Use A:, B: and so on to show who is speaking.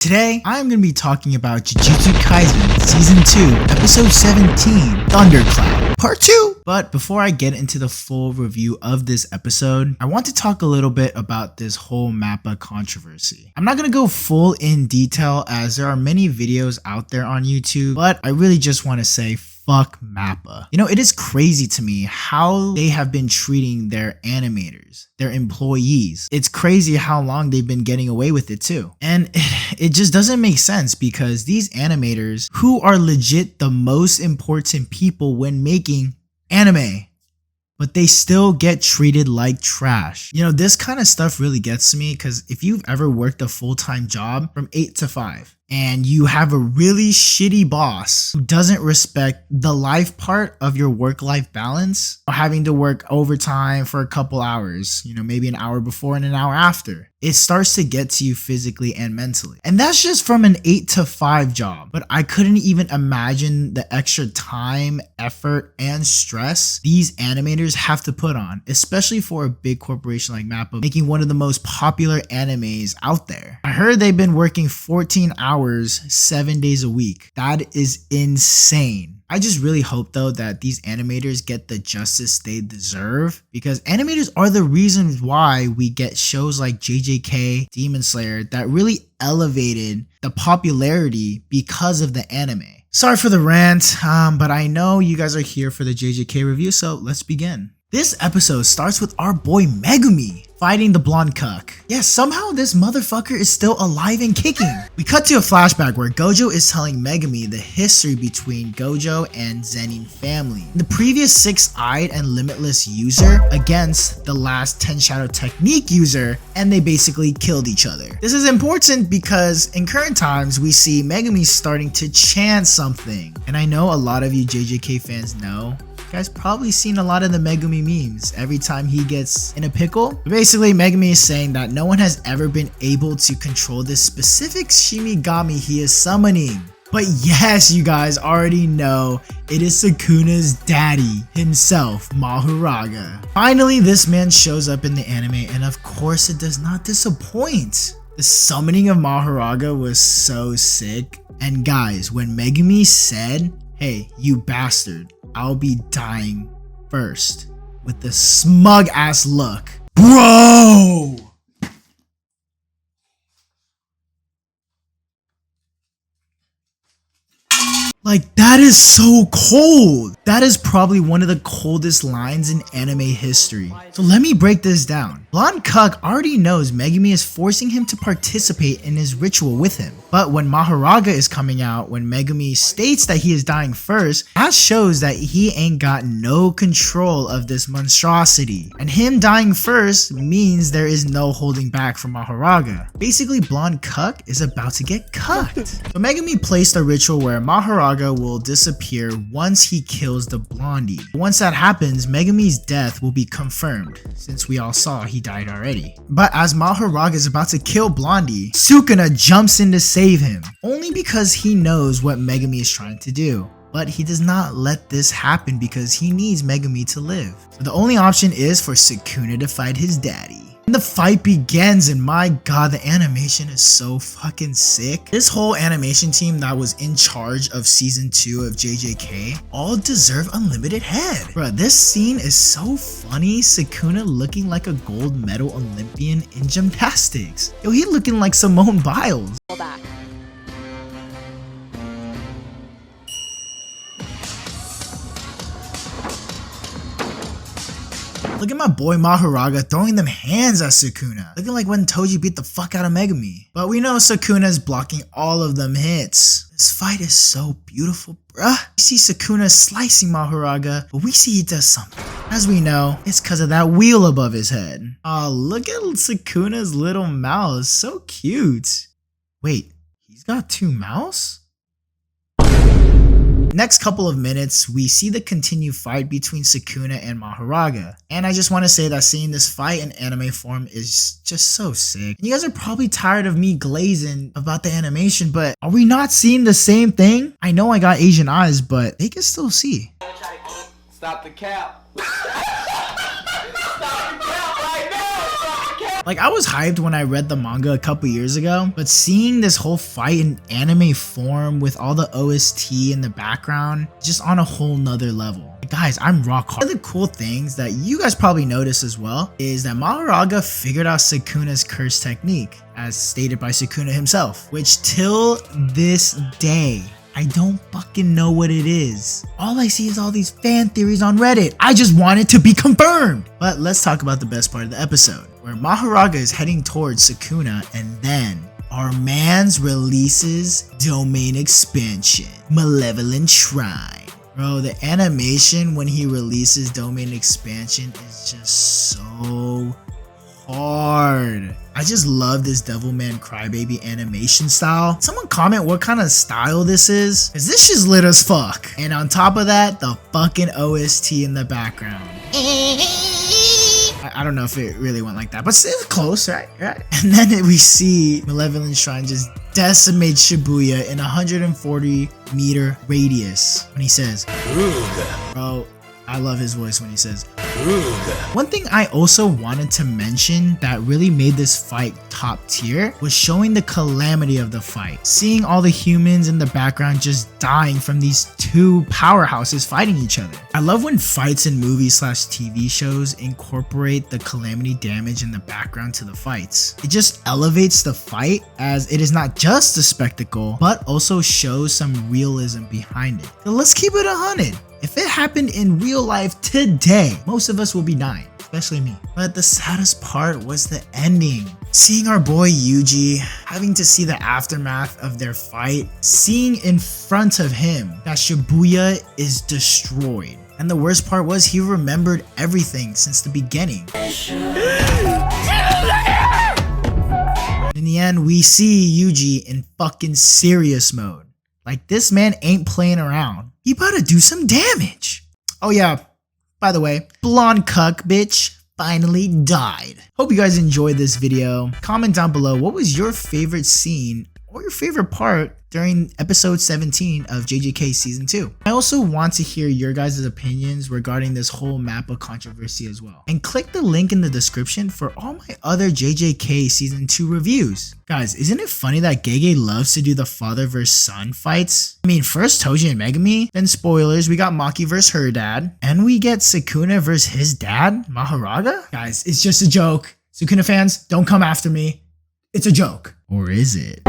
A: Today, I'm going to be talking about Jujutsu Kaisen Season 2, Episode 17, Thunderclap, Part 2. But before I get into the full review of this episode, I want to talk a little bit about this whole MAPPA controversy. I'm not going to go full in detail as there are many videos out there on YouTube, but I really just want to say fuck MAPPA. You know, it is crazy to me how they have been treating their animators, their employees. It's crazy how long they've been getting away with it too. And it just doesn't make sense because these animators, who are legit the most important people when making anime, but they still get treated like trash. You know, this kind of stuff really gets to me because if you've ever worked a full-time job from 8 to 5, and you have a really shitty boss who doesn't respect the life part of your work-life balance, or having to work overtime for a couple hours, you know, maybe an hour before and an hour after, it starts to get to you physically and mentally. And that's just from an 8 to 5 job. But I couldn't even imagine the extra time, effort, and stress these animators have to put on, especially for a big corporation like MAPPA, making one of the most popular animes out there. I heard they've been working 14 hours 7 days a week. That is insane. I just really hope though that these animators get the justice they deserve, because animators are the reason why we get shows like JJK, Demon Slayer that really elevated the popularity because of the anime. Sorry for the rant, but I know you guys are here for the JJK review, so let's begin. This episode starts with our boy Megumi fighting the blonde cuck. Yeah, somehow this motherfucker is still alive and kicking. We cut to a flashback where Gojo is telling Megumi the history between Gojo and Zenin family. The previous 6-eyed and limitless user against the last 10 shadow technique user, and they basically killed each other. This is important because in current times we see Megumi starting to chant something. And I know a lot of you JJK fans know, you guys probably seen a lot of the Megumi memes every time he gets in a pickle. But basically, Megumi is saying that no one has ever been able to control this specific Shinigami he is summoning. But yes, you guys already know it is Sukuna's daddy himself, Mahoraga. Finally, this man shows up in the anime, and of course it does not disappoint. The summoning of Mahoraga was so sick. And guys, when Megumi said, "Hey, you bastard, I'll be dying first," with the smug ass look. Bro! Like, that is so cold. That is probably one of the coldest lines in anime history. So let me break this down. Blonde Cuck already knows Megumi is forcing him to participate in his ritual with him. But when Mahoraga is coming out, when Megumi states that he is dying first, that shows that he ain't got no control of this monstrosity. And him dying first means there is no holding back from Mahoraga. Basically, Blonde Cuck is about to get cucked. So Megumi placed a ritual where Mahoraga will disappear once he kills the blondie. Once that happens, Megumi's death will be confirmed, since we all saw he died already. But as Mahoraga is about to kill Blondie, Sukuna jumps in to save him, only because he knows what Megumi is trying to do. But he does not let this happen because he needs Megumi to live. So the only option is for Sukuna to fight his daddy. And the fight begins, and my god, the animation is so fucking sick. This whole animation team that was in charge of season 2 of JJK all deserve unlimited head. Bruh, this scene is so funny. Sukuna looking like a gold medal Olympian in gymnastics. Yo, he looking like Simone Biles.
B: Back.
A: Look at my boy Mahoraga throwing them hands at Sukuna, looking like when Toji beat the fuck out of Megumi. But we know Sukuna is blocking all of them hits. This fight is so beautiful, bruh. We see Sukuna slicing Mahoraga, but we see he does something. As we know, it's because of that wheel above his head. Aw, look at Sukuna's little mouth, so cute. Wait, he's got 2 mouths? Next couple of minutes, we see the continued fight between Sukuna and Mahoraga. And I just want to say that seeing this fight in anime form is just so sick. And you guys are probably tired of me glazing about the animation, but are we not seeing the same thing? I know I got Asian eyes, but they can still see.
C: Stop the cap. Stop the cap right now. Stop the cap.
A: Like, I was hyped when I read the manga a couple years ago, but seeing this whole fight in anime form with all the OST in the background, just on a whole nother level. Guys, I'm rock hard. One of the cool things that you guys probably noticed as well is that Mahoraga figured out Sukuna's curse technique, as stated by Sukuna himself, which till this day, I don't fucking know what it is. All I see is all these fan theories on Reddit. I just want it to be confirmed. But let's talk about the best part of the episode, where Mahoraga is heading towards Sukuna, and then our man's releases domain expansion, Malevolent Shrine. Bro, the animation when he releases domain expansion is just so hard. I just love this Devilman Crybaby animation style. Someone comment what kind of style this is, because this shit's lit as fuck. And on top of that, the fucking OST in the background. I don't know if it really went like that, but still close, right? And then we see Malevolent Shrine just decimate Shibuya in a 140-meter radius when he says, Ooga. Bro, I love his voice when he says, Ooga. One thing I also wanted to mention that really made this fight top tier was showing the calamity of the fight. Seeing all the humans in the background just dying from these two powerhouses fighting each other. I love when fights in movies / TV shows incorporate the calamity damage in the background to the fights. It just elevates the fight, as it is not just a spectacle, but also shows some realism behind it. So let's keep it 100. If it happened in real life today, most of us will be dying, especially me. But the saddest part was the ending. Seeing our boy Yuji having to see the aftermath of their fight, seeing in front of him that Shibuya is destroyed. And the worst part was he remembered everything since the beginning. In the end, we see Yuji in fucking serious mode. Like, this man ain't playing around. He about to do some damage. Oh yeah, by the way, blonde cuck bitch finally died. Hope you guys enjoyed this video. Comment down below what was your favorite scene or your favorite part during episode 17 of JJK season 2. I also want to hear your guys' opinions regarding this whole MAPPA controversy as well. And click the link in the description for all my other JJK season 2 reviews. Guys, isn't it funny that Gege loves to do the father vs son fights? I mean, first Toji and Megami, then spoilers, we got Maki vs her dad, and we get Sukuna vs his dad, Mahoraga? Guys, it's just a joke. Sukuna fans, don't come after me. It's a joke. Or is it?